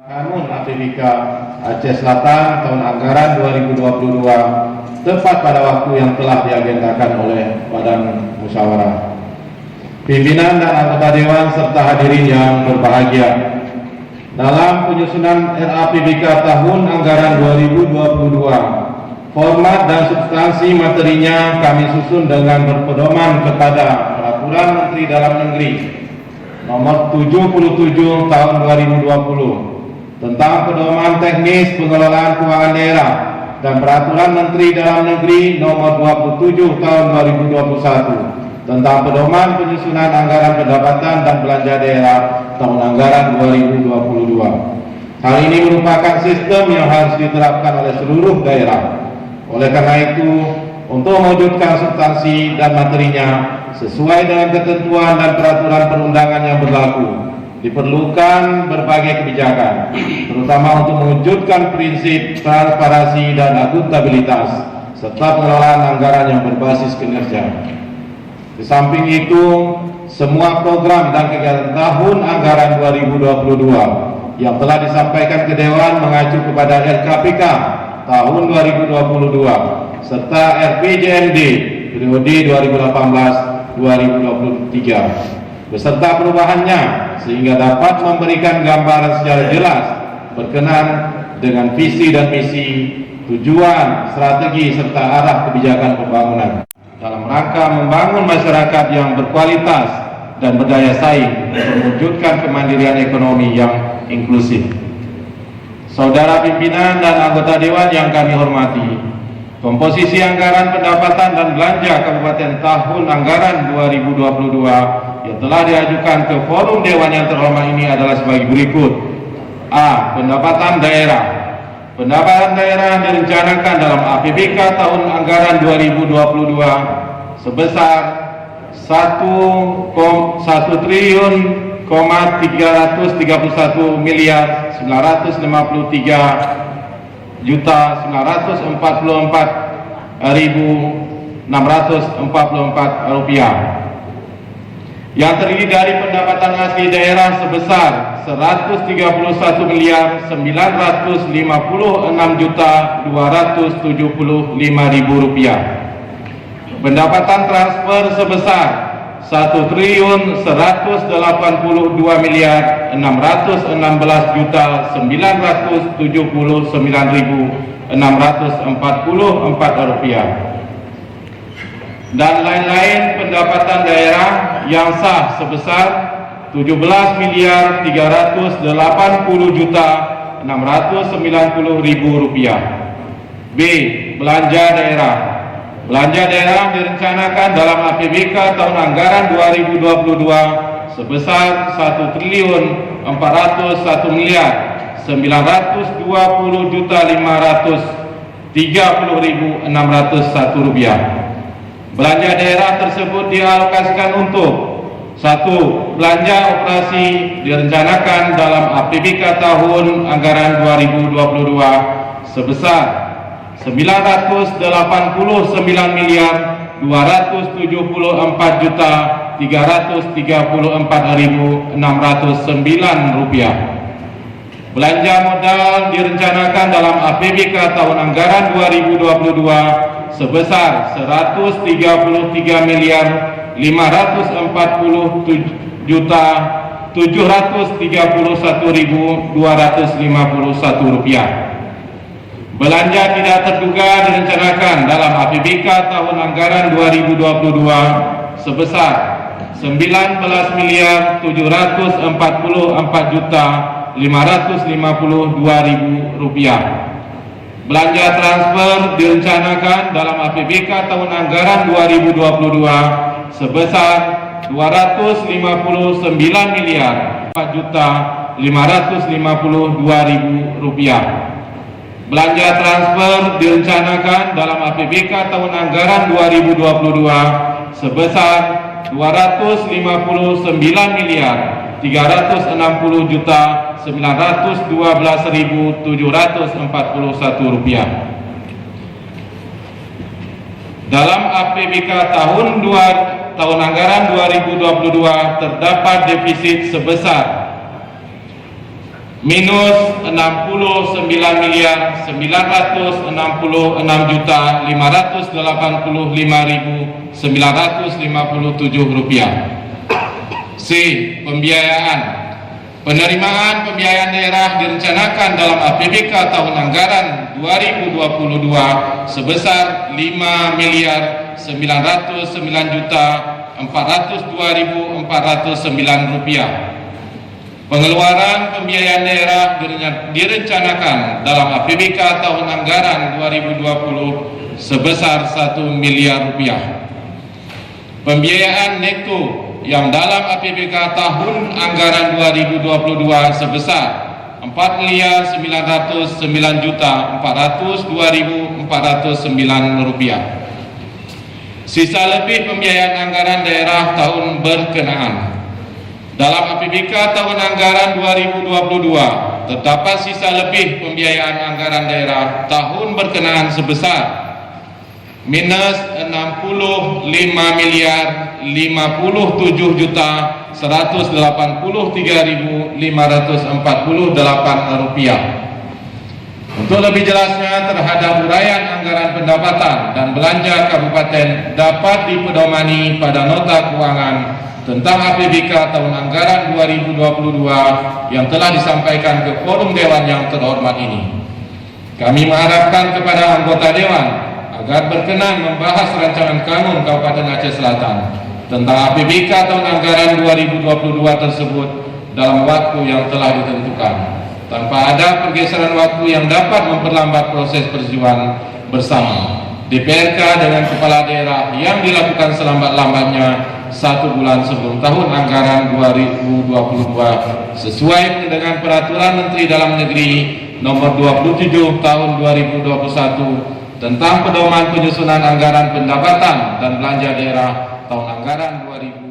Kanun APBK Aceh Selatan tahun anggaran 2022 tepat pada waktu yang telah diagendakan oleh Badan Musyawarah. Pimpinan dan anggota Dewan serta hadirin yang berbahagia, dalam penyusunan RAPBK tahun anggaran 2022, format dan substansi materinya kami susun dengan berpedoman kepada Peraturan Menteri Dalam Negeri Nomor 77 Tahun 2020 tentang pedoman teknis pengelolaan keuangan daerah dan Peraturan Menteri Dalam Negeri Nomor 27 Tahun 2021 tentang pedoman penyusunan anggaran pendapatan dan belanja daerah tahun anggaran 2022. Hal ini merupakan sistem yang harus diterapkan oleh seluruh daerah. Oleh karena itu, untuk mewujudkan substansi dan materinya sesuai dengan ketentuan dan peraturan perundangan yang berlaku, diperlukan berbagai kebijakan, terutama untuk mewujudkan prinsip transparansi dan akuntabilitas, serta pengelolaan anggaran yang berbasis kinerja. Di samping itu, semua program dan kegiatan tahun anggaran 2022 yang telah disampaikan ke Dewan mengacu kepada RKPK tahun 2022 serta RPJMD periode 2018-2023 beserta perubahannya, sehingga dapat memberikan gambaran secara jelas berkenan dengan visi dan misi, tujuan, strategi, serta arah kebijakan pembangunan dalam rangka membangun masyarakat yang berkualitas dan berdaya saing untuk mewujudkan kemandirian ekonomi yang inklusif. Saudara pimpinan dan anggota Dewan yang kami hormati, komposisi anggaran pendapatan dan belanja Kabupaten tahun anggaran 2022 yang telah diajukan ke forum Dewan yang terhormat ini adalah sebagai berikut. A. Pendapatan daerah. Pendapatan daerah direncanakan dalam APBK tahun anggaran 2022 sebesar 1 triliun 331 miliar 953 juta 944.644 rupiah, yang terdiri dari pendapatan asli daerah sebesar 131 miliar 956 juta 275.000 rupiah, pendapatan transfer sebesar 1 triliun 182 miliar 616 juta 979.644 rupiah, dan lain-lain pendapatan daerah yang sah sebesar 17 miliar 380 juta 690.000 rupiah. B. Belanja daerah. Belanja daerah direncanakan dalam APBK tahun anggaran 2022 sebesar 1 triliun 401 miliar 920 juta 530.601 rupiah. Belanja daerah tersebut dialokasikan untuk 1. Belanja operasi direncanakan dalam APBK tahun anggaran 2022 sebesar 989 miliar 274 juta 334.609 rupiah. Belanja modal direncanakan dalam APBK tahun anggaran 2022 sebesar 133 miliar 540 juta 731.251 rupiah. Belanja tidak terduga direncanakan dalam APBK tahun anggaran 2022 sebesar 19 miliar 744 juta 552.000 rupiah. Belanja transfer direncanakan dalam APBK tahun anggaran 2022 sebesar 259 miliar 4 juta 552.000 rupiah. Belanja transfer direncanakan dalam APBK tahun anggaran 2022 sebesar 259 miliar 360 juta 912.741 rupiah. Dalam APBK tahun anggaran 2022 terdapat defisit sebesar minus 69.996.585.957 rupiah. C. Pembiayaan. Penerimaan pembiayaan daerah direncanakan dalam APBK tahun anggaran 2022 sebesar 5.909.402.409 rupiah. Pengeluaran pembiayaan daerah direncanakan dalam APBK tahun anggaran 2020 sebesar 1 miliar rupiah. Pembiayaan neto yang dalam APBK tahun anggaran 2022 sebesar 4.909.402.409 rupiah. Sisa lebih pembiayaan anggaran daerah tahun berkenaan. Dalam APBK tahun anggaran 2022 terdapat sisa lebih pembiayaan anggaran daerah tahun berkenaan sebesar minus 65.057.183.548 rupiah. Untuk lebih jelasnya terhadap uraian anggaran pendapatan dan belanja kabupaten dapat dipedomani pada nota keuangan tentang APBK tahun anggaran 2022 yang telah disampaikan ke forum Dewan yang terhormat ini. Kami mengharapkan kepada anggota Dewan agar berkenan membahas rancangan kanun Kabupaten Aceh Selatan tentang APBK tahun anggaran 2022 tersebut dalam waktu yang telah ditentukan, tanpa ada pergeseran waktu yang dapat memperlambat proses persetujuan bersama DPRK dengan kepala daerah yang dilakukan selambat-lambatnya 1 bulan sebelum tahun anggaran 2022 sesuai dengan Peraturan Menteri Dalam Negeri Nomor 27 Tahun 2021 tentang pedoman penyusunan anggaran pendapatan dan belanja daerah tahun anggaran 2022.